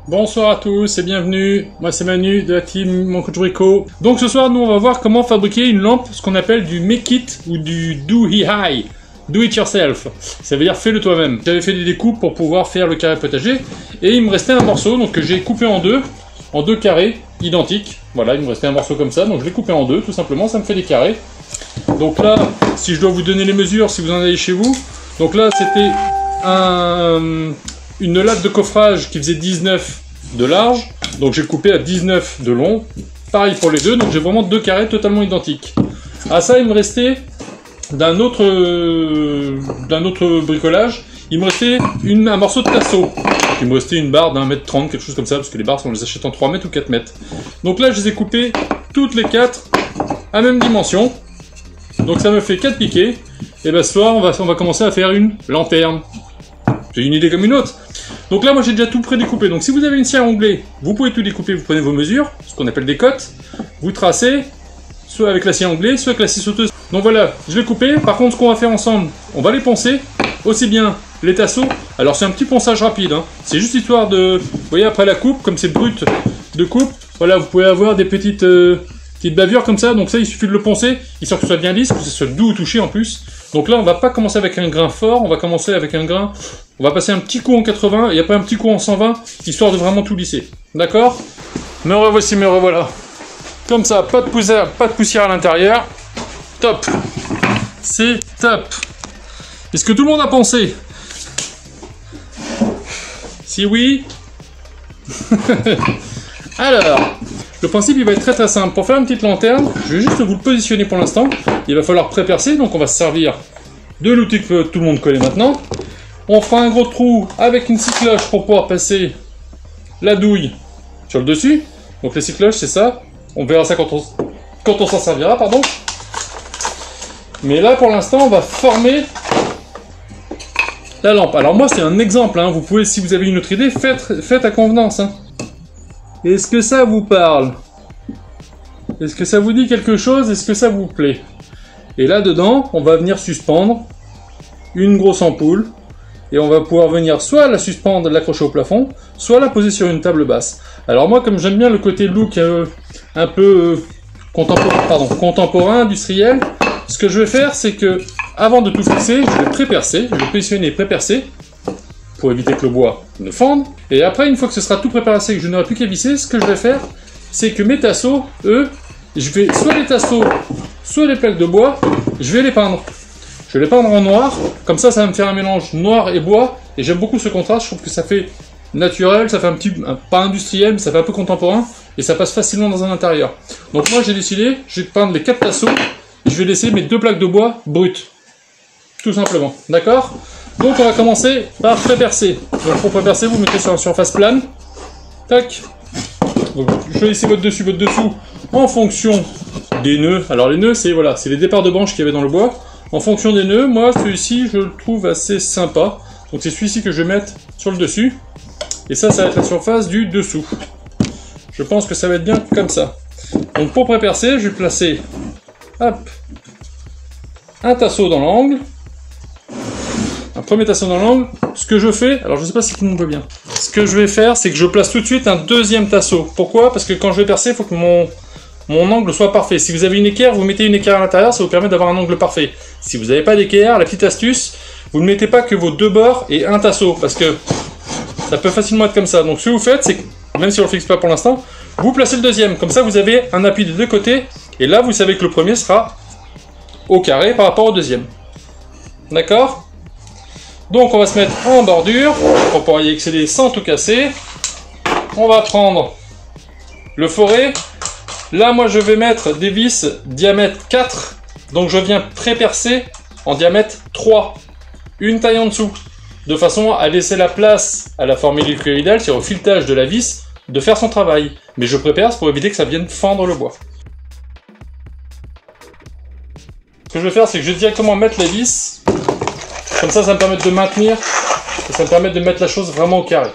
Bonsoir à tous et bienvenue, moi c'est Manu de la team Mon Coach Brico. Donc ce soir nous on va voir comment fabriquer une lampe, ce qu'on appelle du make it ou du do it yourself. Ça veut dire fais-le toi-même. J'avais fait des découpes pour pouvoir faire le carré potager et il me restait un morceau donc que j'ai coupé en deux carrés identiques. Voilà, il me restait un morceau comme ça donc je l'ai coupé en deux tout simplement, ça me fait des carrés. Donc là, si je dois vous donner les mesures, si vous en avez chez vous, donc là c'était une latte de coffrage qui faisait 19 de large, donc j'ai coupé à 19 de long, pareil pour les deux, donc j'ai vraiment deux carrés totalement identiques. À ça, il me restait d'un autre bricolage, il me restait un morceau de tasseau. Il me restait une barre d'1,30 m, quelque chose comme ça, parce que les barres on les achète en 3 mètres ou 4 mètres. Donc là, je les ai coupées toutes les 4 à même dimension, donc ça me fait 4 piquets, et ben ce soir, on va commencer à faire une lanterne. C'est une idée comme une autre. Donc là, moi j'ai déjà tout prédécoupé. Donc si vous avez une scie à onglet, vous pouvez tout découper, vous prenez vos mesures, ce qu'on appelle des cotes, vous tracez, soit avec la scie à onglet, soit avec la scie sauteuse. Donc voilà, je l'ai coupé. Par contre, ce qu'on va faire ensemble, on va les poncer, aussi bien les tasseaux. Alors c'est un petit ponçage rapide, hein. C'est juste histoire de... Vous voyez, après la coupe, comme c'est brut de coupe, voilà, vous pouvez avoir des petites bavures comme ça. Donc ça, il suffit de le poncer, histoire que ce soit bien lisse, que ce soit doux au toucher en plus. Donc là, on va pas commencer avec un grain fort, on va commencer avec un grain... On va passer un petit coup en 80 et après un petit coup en 120, histoire de vraiment tout lisser. D'accord? Me revoici, me revoilà. Comme ça, pas de poussière à l'intérieur. Top. C'est top. Est-ce que tout le monde a pensé? Si oui... Alors, le principe il va être très très simple. Pour faire une petite lanterne, je vais juste vous le positionner pour l'instant. Il va falloir pré-percer, donc on va se servir de l'outil que tout le monde connaît maintenant. On fera un gros trou avec une scie cloche pour pouvoir passer la douille sur le dessus. Donc les scie cloches, c'est ça. On verra ça quand on s'en servira, pardon. Mais là, pour l'instant, on va former la lampe. Alors moi, c'est un exemple. Hein. Vous pouvez, si vous avez une autre idée, faites à convenance. Hein. Est-ce que ça vous parle? Est-ce que ça vous dit quelque chose? Est-ce que ça vous plaît? Et là-dedans, on va venir suspendre une grosse ampoule. Et on va pouvoir venir soit la suspendre, l'accrocher au plafond, soit la poser sur une table basse. Alors moi, comme j'aime bien le côté look un peu contemporain, industriel, ce que je vais faire, c'est que avant de tout fixer, je vais pré-percer, je vais positionner pré-percer, pour éviter que le bois ne fende. Et après, une fois que ce sera tout pré-percé et que je n'aurai plus qu'à visser, ce que je vais faire, c'est que mes tasseaux, eux, je vais soit les tasseaux, soit les plaques de bois, je vais les peindre. Je vais les peindre en noir, comme ça va me faire un mélange noir et bois, et j'aime beaucoup ce contraste, je trouve que ça fait naturel, ça fait pas industriel, mais ça fait un peu contemporain, et ça passe facilement dans un intérieur. Donc moi j'ai décidé, je vais peindre les 4 tasseaux, et je vais laisser mes 2 plaques de bois brutes. Tout simplement, d'accord? Donc on va commencer par pré-percer. Donc pour pré-percer, vous mettez sur une surface plane, tac, vous choisissez votre dessous en fonction des nœuds. Alors les nœuds, c'est voilà, c'est les départs de branches qu'il y avait dans le bois. En fonction des nœuds, moi, celui-ci, je le trouve assez sympa. Donc c'est celui-ci que je vais mettre sur le dessus. Et ça va être la surface du dessous. Je pense que ça va être bien comme ça. Donc pour pré-percer, je vais placer, hop, un tasseau dans l'angle. Un premier tasseau dans l'angle. Ce que je fais, alors je ne sais pas si tout le monde peut bien. Ce que je vais faire, c'est que je place tout de suite un deuxième tasseau. Pourquoi? Parce que quand je vais percer, il faut que mon angle soit parfait. Si vous avez une équerre, vous mettez une équerre à l'intérieur, ça vous permet d'avoir un angle parfait. Si vous n'avez pas d'équerre, la petite astuce, vous ne mettez pas que vos 2 bords et un tasseau, parce que ça peut facilement être comme ça. Donc ce que vous faites, c'est que, même si on ne le fixe pas pour l'instant, vous placez le deuxième. Comme ça, vous avez un appui des 2 côtés, et là, vous savez que le premier sera au carré par rapport au deuxième. D'accord? Donc on va se mettre en bordure, pour pouvoir y accéder sans tout casser. On va prendre le forêt. Là, moi, je vais mettre des vis diamètre 4. Donc, je viens pré-percer en diamètre 3. Une taille en dessous. De façon à laisser la place à la forme hélicoïdale, c'est-à-dire au filetage de la vis, de faire son travail. Mais je pré-perce pour éviter que ça vienne fendre le bois. Ce que je vais faire, c'est que je vais directement mettre la vis. Comme ça me permet de maintenir. Et ça me permet de mettre la chose vraiment au carré.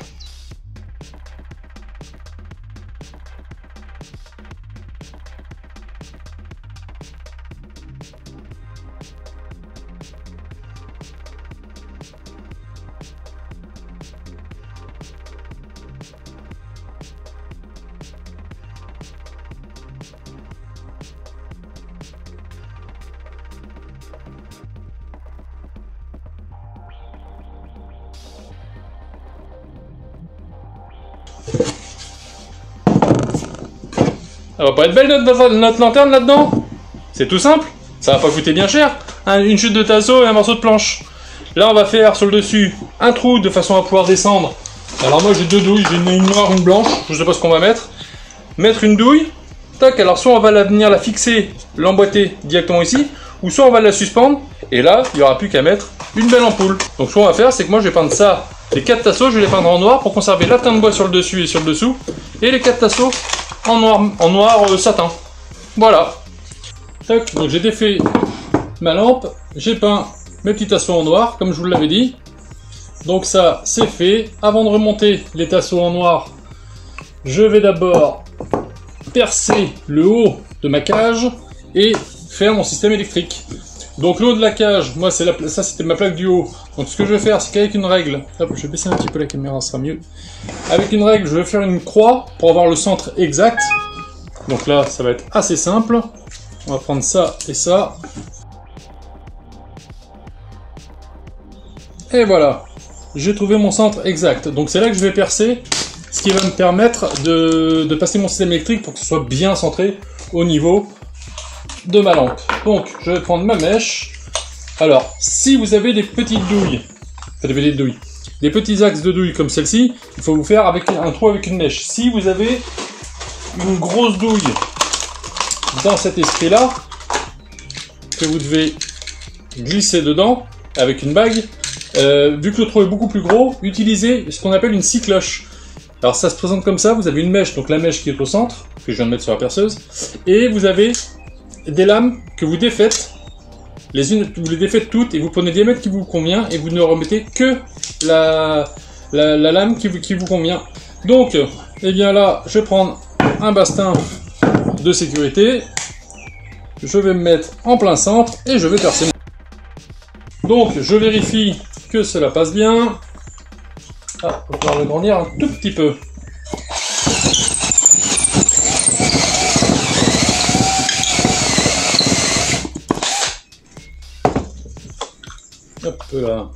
Elle va pas être belle notre lanterne là-dedans? C'est tout simple, ça va pas coûter bien cher. Une chute de tasseau et un morceau de planche. Là on va faire sur le dessus un trou de façon à pouvoir descendre. Alors moi j'ai deux douilles, j'ai une noire, une blanche, je sais pas ce qu'on va mettre. Mettre une douille, tac, alors soit on va venir la fixer, l'emboîter directement ici, ou soit on va la suspendre, et là il n'y aura plus qu'à mettre une belle ampoule. Donc ce qu'on va faire c'est que moi je vais peindre ça, les 4 tasseaux je vais les peindre en noir pour conserver la teinte de bois sur le dessus et sur le dessous, et les 4 tasseaux en noir satin. Voilà. Tac, donc j'ai défait ma lampe, j'ai peint mes petits tasseaux en noir, comme je vous l'avais dit. Donc ça, c'est fait. Avant de remonter les tasseaux en noir, je vais d'abord percer le haut de ma cage et faire mon système électrique. Donc le haut de la cage, moi ça c'était ma plaque du haut. Donc ce que je vais faire, c'est qu'avec une règle, hop, je vais baisser un petit peu la caméra, ça sera mieux. Avec une règle, je vais faire une croix pour avoir le centre exact. Donc là, ça va être assez simple. On va prendre ça et ça. Et voilà, j'ai trouvé mon centre exact. Donc c'est là que je vais percer, ce qui va me permettre de passer mon système électrique pour que ce soit bien centré au niveau de ma lampe. Donc je vais prendre ma mèche. Alors, si vous avez des petites douilles, des petits axes de douilles comme celle-ci, il faut vous faire avec un trou avec une mèche. Si vous avez une grosse douille dans cet esprit-là, que vous devez glisser dedans avec une bague, vu que le trou est beaucoup plus gros, utilisez ce qu'on appelle une scie cloche. Alors ça se présente comme ça, vous avez une mèche, donc la mèche qui est au centre, que je viens de mettre sur la perceuse, et vous avez des lames que vous défaites, vous les défaites toutes, et vous prenez le diamètre qui vous convient, et vous ne remettez que la lame qui vous convient. Donc, eh bien là, je vais prendre un bastin de sécurité, je vais me mettre en plein centre, et je vais percer. Donc, je vérifie que cela passe bien. Ah, on va pouvoir l'agrandir un tout petit peu. Hop là.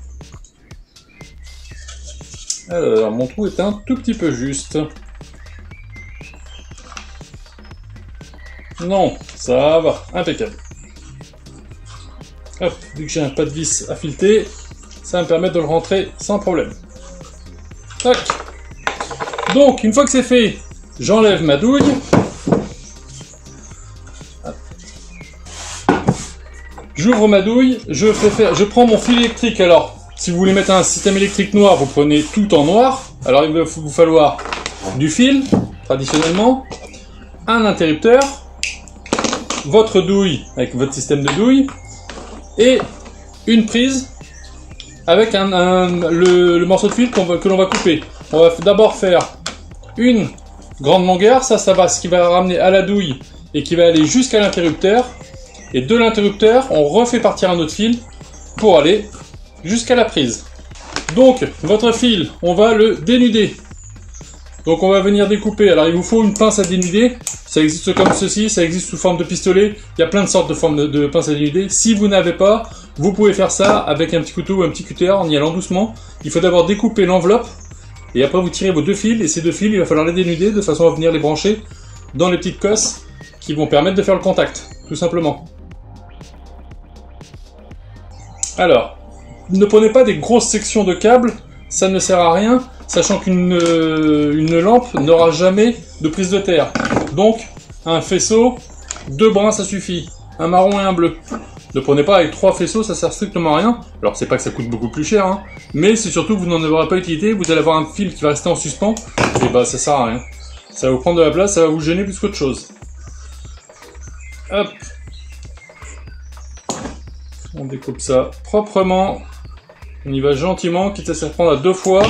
Alors, mon trou est un tout petit peu juste. Non, ça va, impeccable. Hop, vu que j'ai un pas de vis à fileter, ça va me permettre de le rentrer sans problème. Tac. Donc, une fois que c'est fait, j'enlève ma douille. J'ouvre ma douille, je prends mon fil électrique. Alors, si vous voulez mettre un système électrique noir, vous prenez tout en noir. Alors, il va vous falloir du fil, traditionnellement, un interrupteur, votre douille avec votre système de douille, et une prise avec le morceau de fil que l'on va couper. On va d'abord faire une grande longueur, ça va ce qui va ramener à la douille et qui va aller jusqu'à l'interrupteur. Et de l'interrupteur, on refait partir un autre fil pour aller jusqu'à la prise. Donc, votre fil, on va le dénuder. Donc on va venir découper. Alors il vous faut une pince à dénuder. Ça existe comme ceci, ça existe sous forme de pistolet. Il y a plein de sortes de formes de pinces à dénuder. Si vous n'avez pas, vous pouvez faire ça avec un petit couteau ou un petit cutter en y allant doucement. Il faut d'abord découper l'enveloppe. Et après vous tirez vos deux fils. Et ces deux fils, il va falloir les dénuder de façon à venir les brancher dans les petites cosses qui vont permettre de faire le contact. Tout simplement. Alors, ne prenez pas des grosses sections de câbles, ça ne sert à rien, sachant qu'une lampe n'aura jamais de prise de terre. Donc, un faisceau, 2 brins ça suffit, un marron et un bleu. Ne prenez pas avec 3 faisceaux, ça sert strictement à rien. Alors c'est pas que ça coûte beaucoup plus cher, hein, mais c'est surtout que vous n'en aurez pas utilité, vous allez avoir un fil qui va rester en suspens, et bah ça sert à rien. Ça va vous prendre de la place, ça va vous gêner plus qu'autre chose. Hop. On découpe ça proprement. On y va gentiment, quitte à s'y reprendre à 2 fois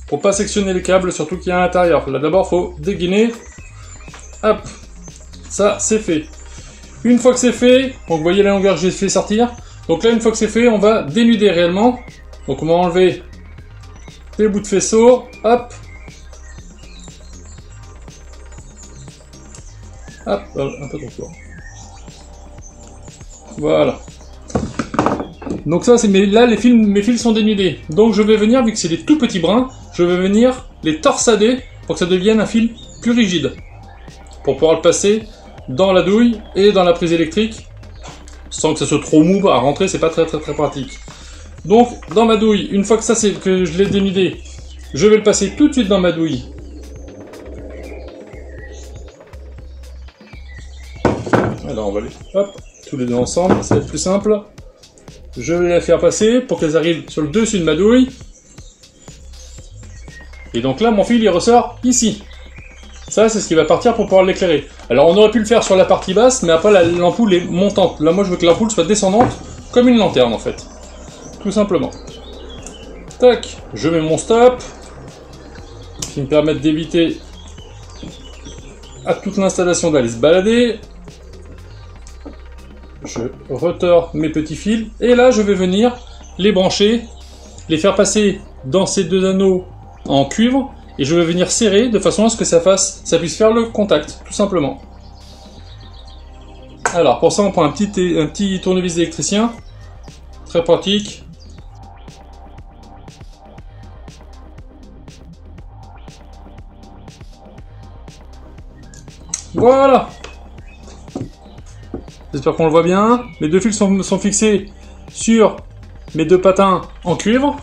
pour pas sectionner les câbles, surtout qu'il y a à l'intérieur. Là d'abord, faut dégainer. Hop, ça c'est fait. Une fois que c'est fait, donc vous voyez la longueur que j'ai fait sortir. Donc là, une fois que c'est fait, on va dénuder réellement. Donc on va enlever les bouts de faisceau. Hop. Hop, un peu trop fort. Voilà. Donc ça, là mes fils sont dénudés. Donc je vais venir, vu que c'est des tout petits brins, je vais venir les torsader pour que ça devienne un fil plus rigide. Pour pouvoir le passer dans la douille et dans la prise électrique, sans que ça soit trop mou à rentrer, c'est pas très pratique. Donc, dans ma douille, une fois que ça c'est que je l'ai dénudé, je vais le passer tout de suite dans ma douille. Alors on va les... Hop, tous les deux ensemble, ça va être plus simple. Je vais la faire passer pour qu'elles arrivent sur le dessus de ma douille. Et donc là, mon fil, il ressort ici. Ça, c'est ce qui va partir pour pouvoir l'éclairer. Alors, on aurait pu le faire sur la partie basse, mais après, l'ampoule est montante. Là, moi, je veux que l'ampoule soit descendante, comme une lanterne, en fait. Tout simplement. Tac, je mets mon stop, qui me permet d'éviter à toute l'installation d'aller se balader. Je retors mes petits fils, et là, je vais venir les brancher, les faire passer dans ces deux anneaux en cuivre, et je vais venir serrer de façon à ce que ça puisse faire le contact, tout simplement. Alors pour ça on prend un petit tournevis d'électricien, très pratique. Voilà. J'espère qu'on le voit bien. Mes deux fils sont fixés sur mes deux patins en cuivre.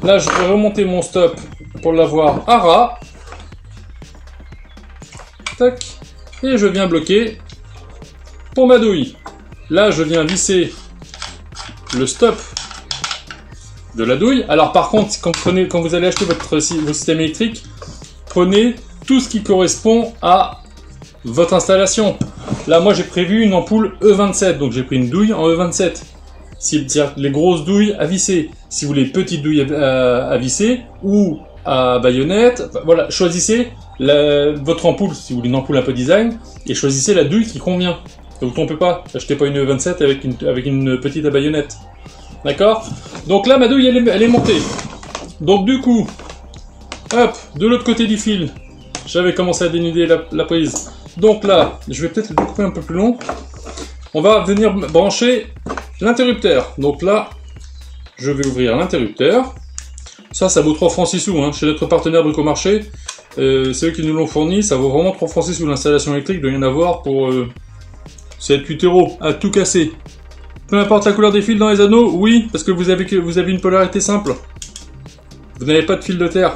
Là je vais remonter mon stop pour l'avoir à ras. Tac. Et je viens bloquer pour ma douille. Là, je viens visser le stop de la douille. Alors par contre, quand vous allez acheter votre système électrique, prenez tout ce qui correspond à votre installation. Là, moi, j'ai prévu une ampoule E27, donc j'ai pris une douille en E27. Si les grosses douilles à visser, si vous voulez petites douilles à visser, ou à baïonnette, voilà, choisissez votre ampoule, si vous voulez une ampoule un peu design, et choisissez la douille qui convient. Ne vous trompez pas, achetez pas une E27 avec une petite à baïonnette. D'accord? Donc là, ma douille, elle est montée. Donc du coup, hop, de l'autre côté du fil, j'avais commencé à dénuder la prise. Donc là, je vais peut-être le découper un peu plus long. On va venir brancher l'interrupteur. Donc là, je vais ouvrir l'interrupteur. Ça vaut 3 francs 6 sous, hein. Chez notre partenaire Bricomarché, c'est eux qui nous l'ont fourni, ça vaut vraiment 3 francs 6 sous. L'installation électrique, il doit y en avoir pour 7-8 € à tout casser. Peu importe la couleur des fils dans les anneaux, oui, parce que vous avez une polarité simple. Vous n'avez pas de fil de terre.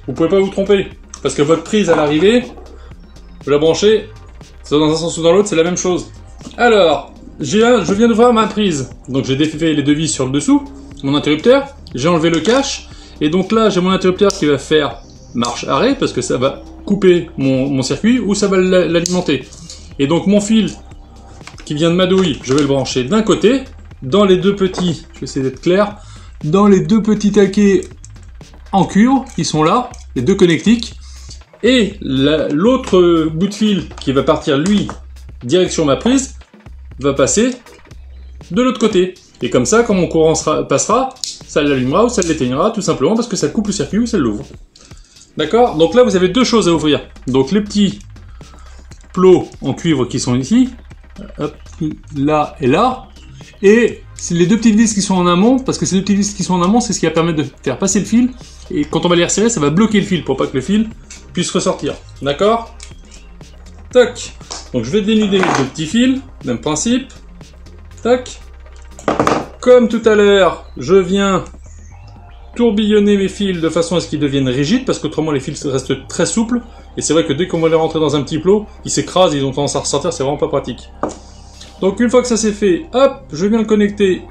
Vous pouvez pas vous tromper, parce que votre prise à l'arrivée, vous la branchez, soit dans un sens ou dans l'autre, c'est la même chose. Alors, je viens d'ouvrir ma prise, donc j'ai défait les deux vis sur le dessous, mon interrupteur, j'ai enlevé le cache, et donc là j'ai mon interrupteur qui va faire marche-arrêt, parce que ça va couper mon circuit, ou ça va l'alimenter. Et donc mon fil qui vient de ma douille, je vais le brancher d'un côté, dans les deux petits, je vais essayer d'être clair, dans les deux petits taquets en cuivre qui sont là, les deux connectiques, et l'autre bout de fil qui va partir lui direction ma prise va passer de l'autre côté. Et comme ça, quand mon courant passera, ça l'allumera ou ça l'éteignera, tout simplement parce que ça coupe le circuit ou ça l'ouvre. D'accord? Donc là, vous avez deux choses à ouvrir. Donc les petits plots en cuivre qui sont ici, hop, là et là, et les deux petites vis qui sont en amont, parce que ces deux petites vis qui sont en amont, c'est ce qui va permettre de faire passer le fil, et quand on va les resserrer, ça va bloquer le fil pour pas que le fil puisse ressortir. D'accord? Tac. Donc je vais dénuder les deux petits fils, même principe. Tac. Comme tout à l'heure, je viens tourbillonner mes fils de façon à ce qu'ils deviennent rigides, parce qu'autrement les fils restent très souples, et c'est vrai que dès qu'on va les rentrer dans un petit plot, ils s'écrasent, ils ont tendance à ressortir, c'est vraiment pas pratique. Donc une fois que ça c'est fait, hop, je viens le connecter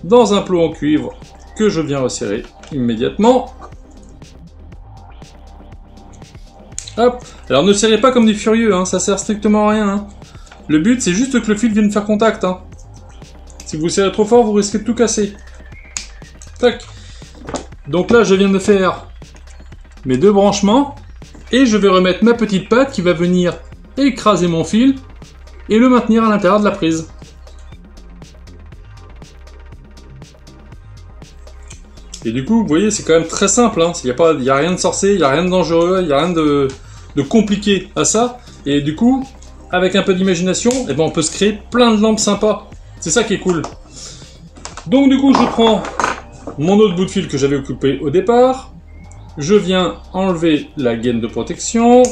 dans un plot en cuivre que je viens resserrer immédiatement. Hop. Alors ne serrez pas comme des furieux, hein, ça sert strictement à rien. Hein. Le but c'est juste que le fil vienne faire contact. Hein. Si vous serrez trop fort, vous risquez de tout casser. Tac. Donc là je viens de faire mes deux branchements et je vais remettre ma petite patte qui va venir écraser mon fil et le maintenir à l'intérieur de la prise. Et du coup, vous voyez, c'est quand même très simple. Hein. Il n'y a rien de sorcier, il n'y a rien de dangereux, il n'y a rien de compliqué à ça. Et du coup, avec un peu d'imagination, eh ben, on peut se créer plein de lampes sympas. C'est ça qui est cool. Donc du coup, je prends mon autre bout de fil que j'avais occupé au départ. Je viens enlever la gaine de protection.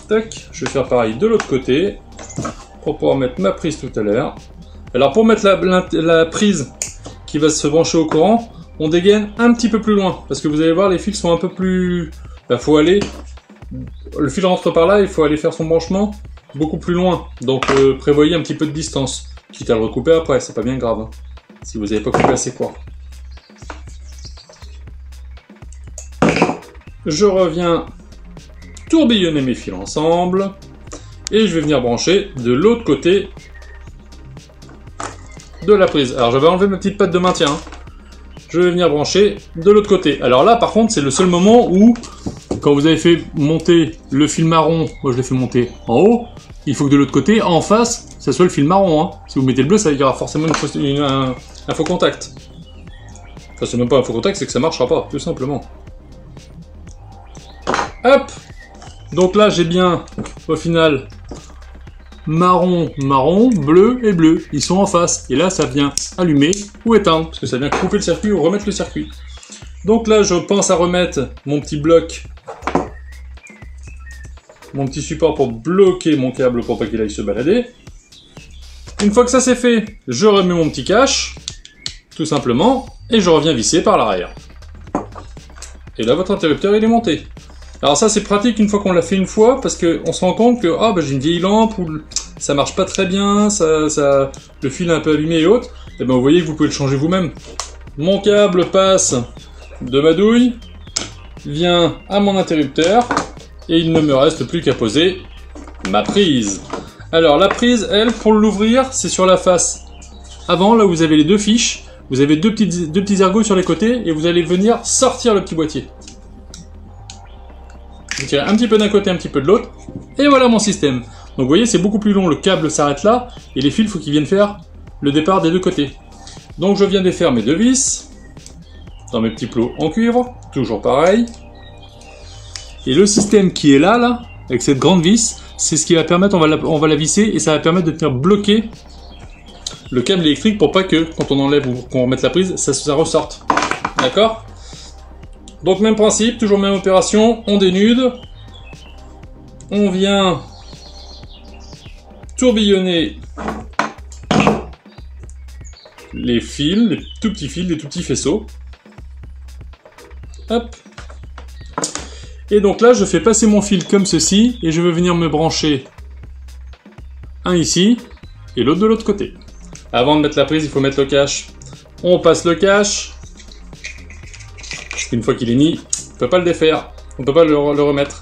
Tac, je vais faire pareil de l'autre côté pour pouvoir mettre ma prise tout à l'heure. Alors pour mettre la prise qui va se brancher au courant, on dégaine un petit peu plus loin parce que vous allez voir les fils sont un peu plus... faut aller... Le fil rentre par là, il faut aller faire son branchement beaucoup plus loin. Donc prévoyez un petit peu de distance. Quitte à le recouper après, c'est pas bien grave. Hein, si vous n'avez pas coupé assez court. Je reviens tourbillonner mes fils ensemble. Et je vais venir brancher de l'autre côté de la prise. Alors j'avais enlevé ma petite patte de maintien. Hein. Je vais venir brancher de l'autre côté. Alors là par contre c'est le seul moment où, quand vous avez fait monter le fil marron, moi je l'ai fait monter en haut, il faut que de l'autre côté, en face, ça soit le fil marron. Hein. Si vous mettez le bleu, ça y aura forcément un faux contact. Enfin c'est même pas un faux contact, c'est que ça marchera pas, tout simplement. Hop. Donc là j'ai bien, au final, marron, marron, bleu et bleu. Ils sont en face. Et là, ça vient allumer ou éteindre. Parce que ça vient couper le circuit ou remettre le circuit. Donc là, je pense à remettre mon petit bloc. Mon petit support pour bloquer mon câble pour pas qu'il aille se balader. Une fois que ça c'est fait, je remets mon petit cache. Tout simplement. Et je reviens visser par l'arrière. Et là, votre interrupteur, il est monté. Alors ça c'est pratique une fois qu'on l'a fait une fois parce qu'on se rend compte que j'ai une vieille lampe ou ça marche pas très bien, le fil est un peu allumé et autres, et ben vous voyez que vous pouvez le changer vous-même. Mon câble passe de ma douille, vient à mon interrupteur et il ne me reste plus qu'à poser ma prise. Alors la prise, elle, pour l'ouvrir, c'est sur la face avant, là où vous avez les deux fiches, vous avez deux petits ergots sur les côtés et vous allez venir sortir le petit boîtier. Je tire un petit peu d'un côté, un petit peu de l'autre, et voilà mon système. Donc vous voyez, c'est beaucoup plus long, le câble s'arrête là, et les fils, il faut qu'ils viennent faire le départ des deux côtés. Donc je viens défaire mes deux vis, dans mes petits plots en cuivre, toujours pareil. Et le système qui est là, avec cette grande vis, c'est ce qui va permettre, on va la visser, et ça va permettre de venir bloquer le câble électrique pour pas que, quand on enlève ou qu'on remette la prise, ça ressorte. D'accord ? Donc même principe, toujours même opération, on dénude, on vient tourbillonner les fils, les tout petits fils, les tout petits faisceaux. Hop. Et donc là, je fais passer mon fil comme ceci, et je vais venir me brancher un ici, et l'autre de l'autre côté. Avant de mettre la prise, il faut mettre le cache. On passe le cache. Une fois qu'il est mis, on ne peut pas le défaire, on ne peut pas le remettre.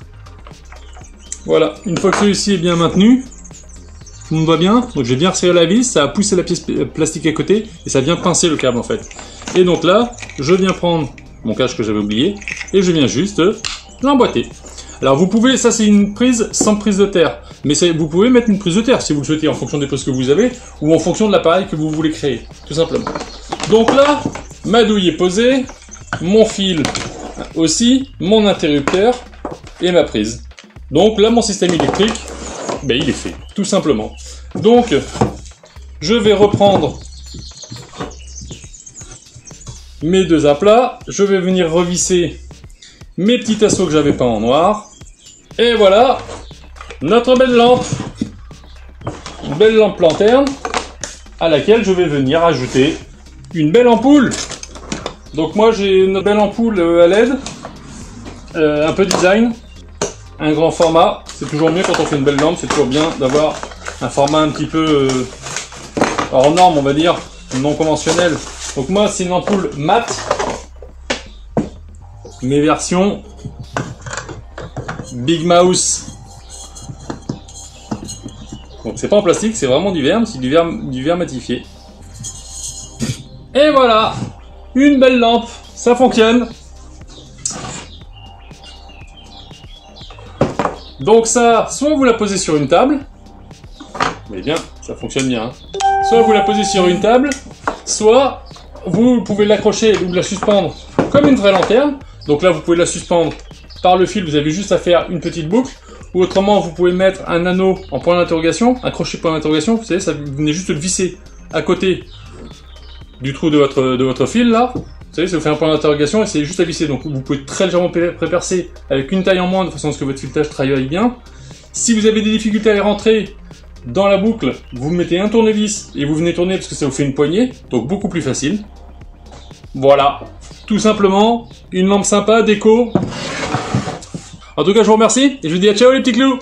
Voilà, une fois que celui-ci est bien maintenu, tout le monde va bien, donc je vais bien resserrer la vis, ça va pousser la pièce plastique à côté, et ça vient pincer le câble en fait. Et donc là, je viens prendre mon cache que j'avais oublié, et je viens juste l'emboîter. Alors vous pouvez, ça c'est une prise sans prise de terre, mais vous pouvez mettre une prise de terre si vous le souhaitez, en fonction des prises que vous avez, ou en fonction de l'appareil que vous voulez créer, tout simplement. Donc là, ma douille est posée, mon fil aussi, mon interrupteur et ma prise. Donc là, mon système électrique, il est fait, tout simplement. Donc, je vais reprendre mes deux aplats, je vais venir revisser mes petits tasseaux que j'avais peints en noir, et voilà, notre belle lampe. Une belle lampe lanterne, à laquelle je vais venir ajouter une belle ampoule. Donc moi j'ai une belle ampoule à LED, un peu design, un grand format. C'est toujours mieux quand on fait une belle lampe, c'est toujours bien d'avoir un format un petit peu hors norme, on va dire, non conventionnel. Donc moi c'est une ampoule mat, mes versions Big Mouse. Donc c'est pas en plastique, c'est vraiment du verre, c'est du verre matifié. Et voilà, une belle lampe, ça fonctionne. Donc ça, soit vous la posez sur une table, mais bien, ça fonctionne bien. Hein. Soit vous la posez sur une table, soit vous pouvez l'accrocher ou la suspendre comme une vraie lanterne. Donc là, vous pouvez la suspendre par le fil, vous avez juste à faire une petite boucle. Ou autrement, vous pouvez mettre un anneau en point d'interrogation, un crochet point d'interrogation, vous savez, ça vous venez juste le visser à côté du trou de votre fil là. Vous savez, ça vous fait un point d'interrogation et c'est juste à visser. Donc vous pouvez très légèrement prépercer avec une taille en moins de façon à ce que votre filetage travaille bien. Si vous avez des difficultés à les rentrer dans la boucle, vous mettez un tournevis et vous venez tourner parce que ça vous fait une poignée, donc beaucoup plus facile. Voilà, tout simplement, une lampe sympa, déco. En tout cas, je vous remercie et je vous dis à ciao les petits clous.